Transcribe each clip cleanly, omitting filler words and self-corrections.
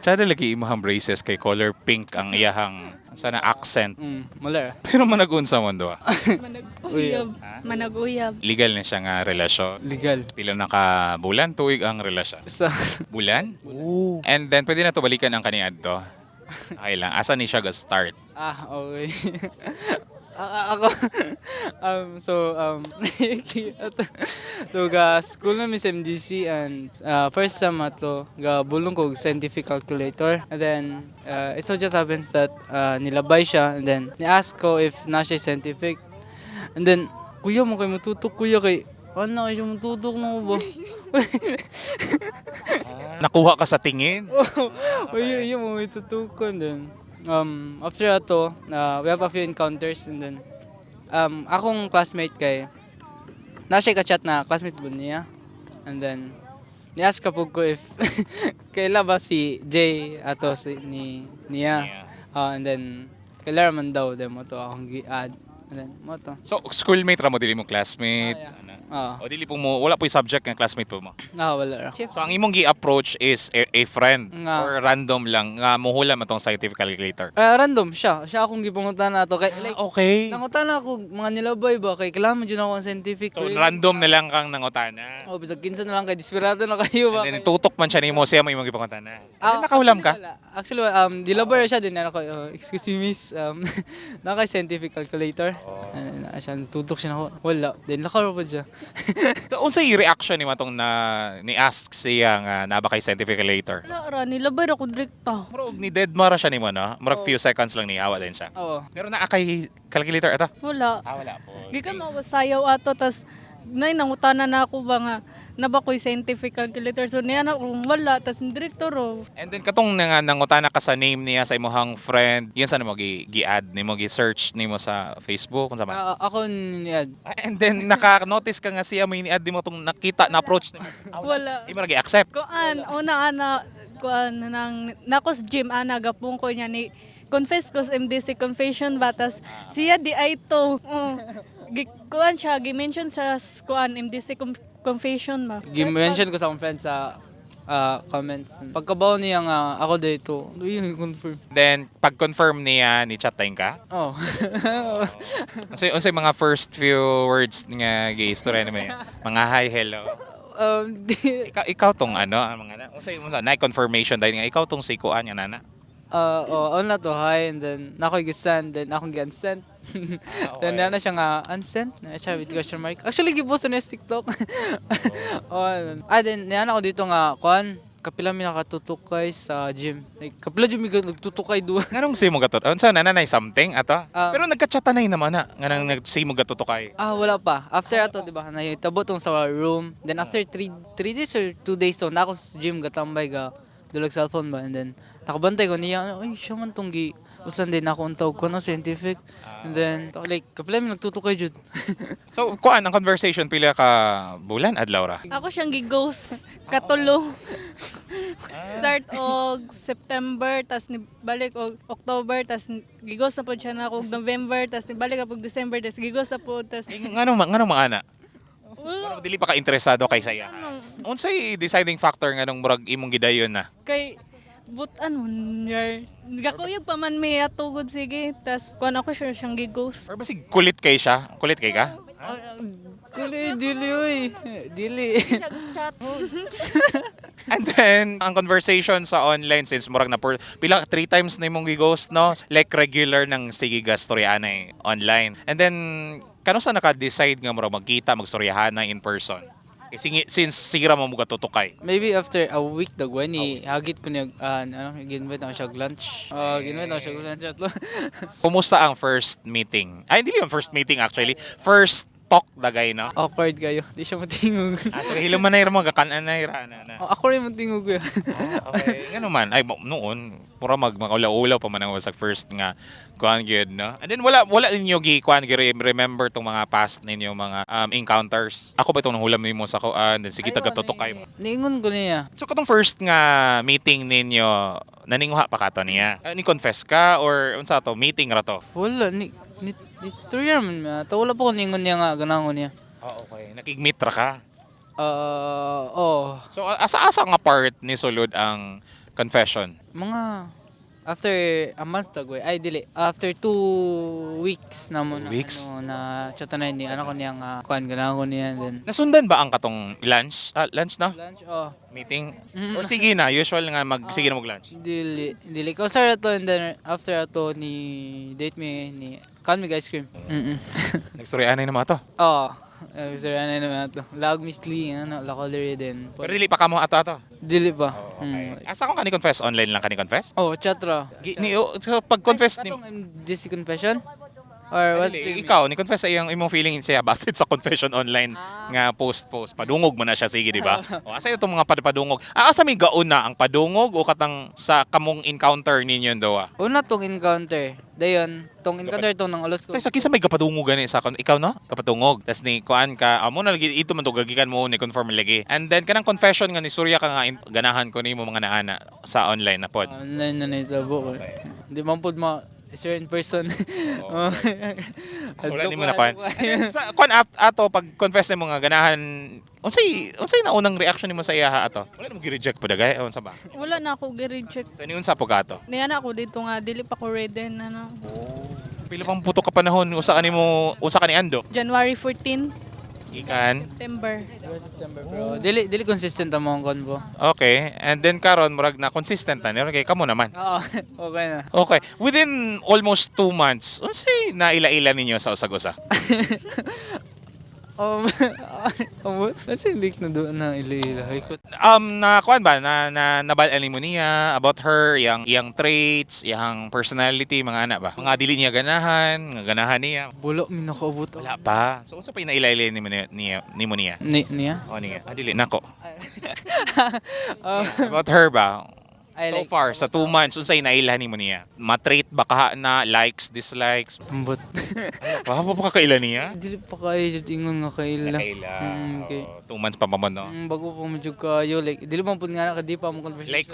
Tsada lagi imahang braces kay color pink ang iyahang sana accent. Mala. Pero managunsa mo do. Manag-uyab. Manag-uyab. Legal na siya nga relasyon. Legal. Pila na ka bulan, tuig ang relasyon. Sa Bulan? Oo. And then pwede na to balikan ang kaniadto. Okay lang. Asa ni siya ga-start? okay. Ako so ga school na Miss MDC and first sem ato ga bulong ko og scientific calculator and then it so just happens that nilabay siya and then ni-ask ko if na siya scientific and then kuya mo kay matutok kuya kay ano siya matutok mo ba. Nakuha ka sa tingin? Uy, mo itutukan din. After ato, we have a few encounters and then akong classmate kay na siya ka-chat na classmate po niya. And then ni-ask ko ko if kaila ba si Jay ato niya. And then kaila man daw demo to akong gi-add. And then mo to. So, schoolmate ra mo, dili mo classmate? Yeah. Ano? O dili po mo, wala po yung subject ng classmate po mo? Wala ra. So, ang imong gi-approach is a friend Nga. or random lang nga muhula man tong scientific calculator? Random siya. Siya akong gipangutan na to kay like Okay. nangutan ako mga nilabay ba kay kailangan mo dyan ako ang scientific. So, random na lang kang nangutana. Bisag kinsa na lang kay desperado na kayo ba. And then, tutok man siya ni mo, siya mo imong gipangutana. Ah, Nakahulam ka? Actually, dilabar siya din. Ako, excuse me, miss. Naka scientific calculator. Siya, tutok siya na ako. Wala. Then, lakaro pa siya. So, unsay reaction ni matong ni-ask siya nga naba kay scientific calculator? Wala ra, nilabay ra ko direkta. Murag ni dead mara siya nimo, no? Murag few seconds lang ni awa din siya. Oo. Pero naa kay calculator ito? Wala. Wala po. Gikan masayaw ato, tas nay nangutana na ako ba nga naba ko'y scientific calculator. So niya na kung wala, tas direktor oh. And then katong nangutana ka sa name niya sa imong friend, yan sa mo gi-add nimo gi-search nimo sa Facebook kung sa man. Ako niya. And then naka-notice ka nga siya may ni-add mo tong nakita na approach nimo. Wala. Imo ra gi-accept. Kuan, una ana, kuan, nang, nakos gym ana, gapong ko niya ni, confess ko sa MDC confession batas, siya di ay to. Kuan siya, gi-mention sa kuan, MDC confession ba? Gi-mention ko sa akong friend sa comments. Pagkabaw niya nga ako dito, yung confirm. Then pag-confirm niya ni chat time ka. Oh. Unsay mga first few words nga gi-istorya nimo niya? Mga hi, hello. Ikaw tong ano, ang mga unsay na confirmation dahil nga ikaw tong sikuan nga nana. Na to hi and then nakoy gi-send then akong gi-unsend. Then na siya nga unsend na siya with question mark. Actually gipost na sa TikTok. Then niya ako dito nga kuan kapila mi nakatutukay sa gym. Like kapila jud mi nagtutukay duwa. Nganong si mo gatot? Unsa nanay something ato? Ah. Pero nagka-chatanay naman na nga nang nagsi mo gatutukay. Wala pa. After ato, di ba, nahitabo tong sa room. Then after 3 days or 2 days to, na ako sa gym, gatambay ga, dulag cellphone ba. And then, nakabantay ko niya, ay, siya man tong usan din ako ang tawag ko no, scientific. And then, like, kapila mi nagtutukay jud. So, kuan ang conversation pila ka bulan adlaw ra. Ako siyang gi-ghost katulo. Start og September, tas balik og October, tas gi-ghost na po siya na ako og November, tas balik ako og December, tas gi-ghost na po, tas Nganong mga ana? Pero dili pa ka interesado kay saya. Unsay deciding factor nganong murag imong gidayon na? kay butan mo niya. Gakuyog pa man may atugod sige, tas kuan ako siya siyang gi-ghost. Or basig kulit kay siya? Kulit kay ka? Kuli, dili, uy. Dili. Chat. And then, ang conversation sa online since murag na pila 3 times na imong gi-ghost, no? Like regular ng sige gastoryahanay online. And then, kano sa naka-decide nga murag magkita, magstoryahan na in person? Since sigira mo mga tutukay. Maybe after a week dagwan ni hagit ko niya ginvite ako siya og lunch. Ginvite ako siya og lunch atlo. Kumusta ang first meeting? Ay, hindi yung first meeting actually. First talk dagay, no? Awkward kayo. Di siya matingog. So, hiluman na yung mga kanan na yung na. Ako rin matingog ko. Okay. Nga naman, ay noon, pura magmakaulaw-ulaw pa man ang sa first nga kuan gyud, no? And then wala ninyo kuan remember tong mga past ninyo mga encounters. Ako ba itong nahulam nimo sa kuan, then sige taga-tutukay mo. Niingon ko niya. So katong first nga meeting ninyo, naninguha pa kato niya. Ni confess ka or unsa to meeting ra to? Wala ni story naman ma. Wala po ko ningon niya nga ganangon niya. Okay. Nakigmeet ra ka. Oh. So asa-asa nga part ni sulod ang confession? Mga after a month ago, ay dili, after 2 weeks na mo 2 na, weeks? ano, na chatan na ni ano ko niyang kuan ganahan ko niya then Nasundan ba ang katong lunch? Lunch na? lunch oh Meeting? O sige na, usual nga sige na mag-lunch. dili ko sir ato and then after ato ni date me ni kan mig ice cream. Nagstoryanay na mga to. Oh, sir ano naman ato. Lag misli ano la color din. Pero dili pa ka mo ato. Dili pa. Asa ko kani-confess? Online lang kani-confess? Oh, chatra. So, pag-confess ni... Katong MDC confession? Or what? do you mean? Ikaw, ni-confess sa iyang imong feeling siya basit sa confession online nga post. Padungog mo na siya, sige, di ba? O, asa itong mga padungog? Asa may gaon na ang padungog o katang sa kamong encounter ninyo daw? Una tong encounter. Dayon, tong encounter tong nang ulos ko. Tay sa kisa may kapadungog gani sa ikaw no? Kapatungog. Tas ni kuan ka amo na lagi ito man to gagikan mo ni confirm lagi. And then kanang confession nga ni Surya ka nga ganahan ko nimo mga naana sa online na pod. Online na nitabo ko. Hindi man pod sir in person. Wala nimo na kuan. Sa kuan ato pag confess nimo nga ganahan unsay na unang reaction nimo sa iya ato? Wala nimo gi-reject pa dagay unsa ba? Wala na ako gi-reject. Sa ni unsa po ka ato? Niya na ako dito nga, dili pa ko ready na no. Pila pang puto ka panahon usa ka ni Ando? January 14, Ikan. September. September bro. Dili consistent ang mga convo. Okay. And then karon murag na consistent na ni kay kamo naman. Oo, okay na. Okay. Within almost 2 months, unsay naila-ila ninyo sa usag-usa? What's yung leak na doon na ila-ila? Na kuan ba nabalaan mo niya about her, yang traits, yang personality, mga ana ba? Mga dili niya ganahan, nga ganahan niya. Bulo, may nakaabot. Wala pa. So unsa pa inaila-ila nimo niya? Niya? O niya. Dili nako. Oh, About her ba? I So like- far sa 2 months unsay naila nimo niya? Ma-trait ba ka na likes, dislikes? ambot. Pa pa kaila niya? Dili pa kayo dyan ingon nga kaila. Kaila. Okay. 2 months pa man no. Bago pa medyo kayo, like, dili pa po nga nakadi pa mong conversation. Like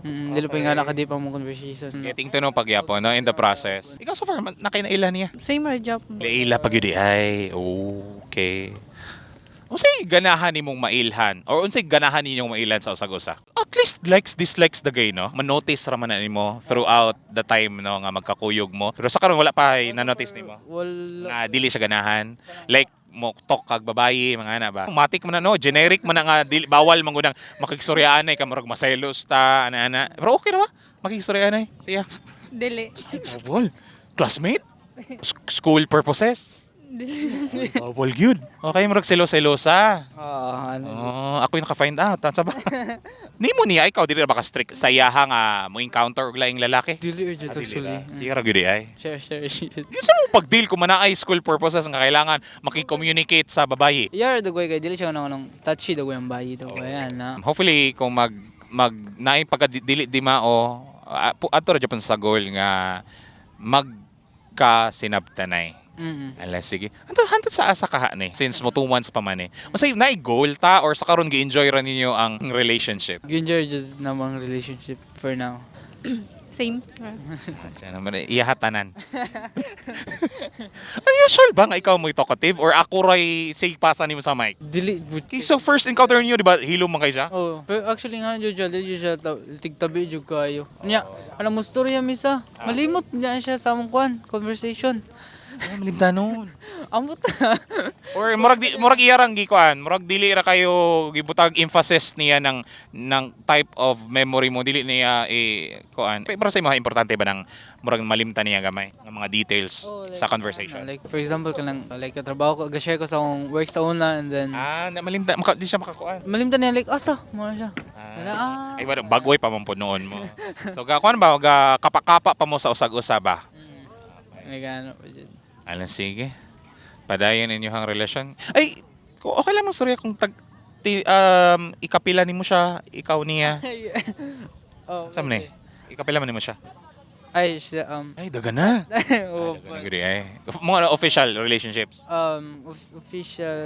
Dili pa nga nakadi pa mong conversation. getting to know pagyapo no in the process. Ikaw so far nakainaila niya. Same ra job. Laila pag yun ay. Okay. Unsay ganahan nimong mailhan or unsay ganahan ninyong mailhan sa usag-usa? At least likes dislikes dagay no. Man-notice ra man na nimo throughout the time no nga magkakuyog mo. Pero sa karon wala pa na-notice nimo. Wala. Nga dili siya ganahan. Like mo talk kag babayi mga ana ba. Matik man na no, generic man na nga dili, bawal man gunang makigsoryaanay ka murag maselos ta ana. Pero okay ra ba? Makigsoryaanay siya. Dili. Bawal. Classmate? School purposes? Bawal gyud. Okay, murag selo-selosa. Ano. Ako yung naka-find out. Tansa ba? Nimo niya, ikaw, dili ra ba ka-strict sa iyaha nga mo encounter og laing lalaki? Dili urgent actually. Siya ra gyud ay. Share shit. Yun sa mo pag-deal kung manaay school purposes nga kailangan makicommunicate sa babayi. Yar dagway kay dili siya nang touchy dagway ang bayi daw ayan na. Hopefully kung mag naay pagka dili di mao adto ra Japan sa goal nga magka sinabtanay. Ala sige. Hantod sa asa kaha ni since mo 2 months pa man eh. Unsay naay goal ta or sa karon gi-enjoy ra ninyo ang relationship? Ginjar just namang relationship for now. Same. Diyan naman iyahatanan. Ay, usual ba nga ikaw mo talkative or ako ray say pasa nimo sa mic? Dili Okay, so first encounter niyo di ba hilo man kay siya? Oh, pero actually nga dili siya tigtabi jud kayo. Nya, alam mo storya misa. Malimot niya siya sa among conversation. Ay, malimtanon. Amot na. Or murag iyarang gikuan, murag dili ra kayo gibutag emphasis niya ng type of memory mo dili niya kuan. Pero sa mga importante ba nang murag malimtan niya gamay ng mga details sa conversation. Like for example kanang like katrabaho ko, ga-share ko sa akong work sa una and then Na malimtan di siya makakuan. malimtan niya like asa mo siya. Wala Ay ba bagoy pa man po noon mo. So kuan ba kapakapa pa mo sa usag-usa ba? Like ano pa dyan. Alam sige. Padayon ninyo ang relasyon. Ay, okay lang mo Surya kung ikapila nimo siya, ikaw niya. Oh, Sam ni. Ikapila man nimo siya. ay siya Ay, daga na. oh, Daga na gudi ay. Mga official relationships. official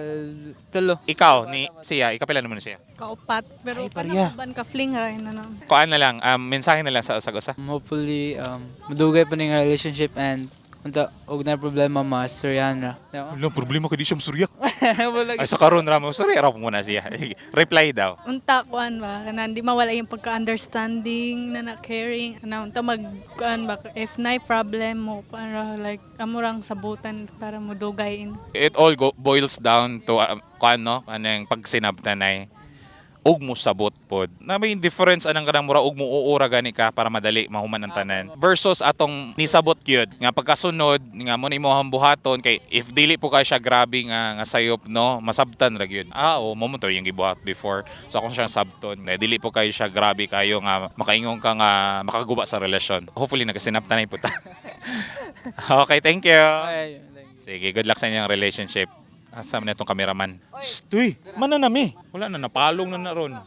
tulo. Ikaw ni siya, ikapila nimo na siya. Kaupat. Pero Ay, pariya. ban ka fling ra na no. Kuan na lang, mensahe na lang sa usag-usa. Hopefully madugay pa ning relationship and unta og na problema maastoryahan ra. No? Walang problema kay di siya masurya. Wala Ay sa karon ra mo sorry ra po muna siya. Reply daw. Unta kuan ba kanang di mawala yung pagka-understanding na caring ana unta mag kuan ba if na problem mo para like amurang sabutan para mo dugayin. It all boils down to ano kanang pagsinabtanay ug mo sabot pod na may difference anang kanang mura ug mo uura gani ka para madali mahuman ang tanan versus atong nisabot gyud nga pagkasunod nga mo ni mo buhaton kay if dili po ka siya grabe nga sayop no masabtan ra gyud o mo to yung gibuhat before so ako siya sabton na dili po kayo siya grabe kayo nga makaingon ka nga makaguba sa relasyon hopefully nagasinabtanay po ta. Okay, thank you. Ay, Sige, good luck sa inyong relationship. Asa man itong cameraman? Stoy, mananami. Wala na, napalong na ron.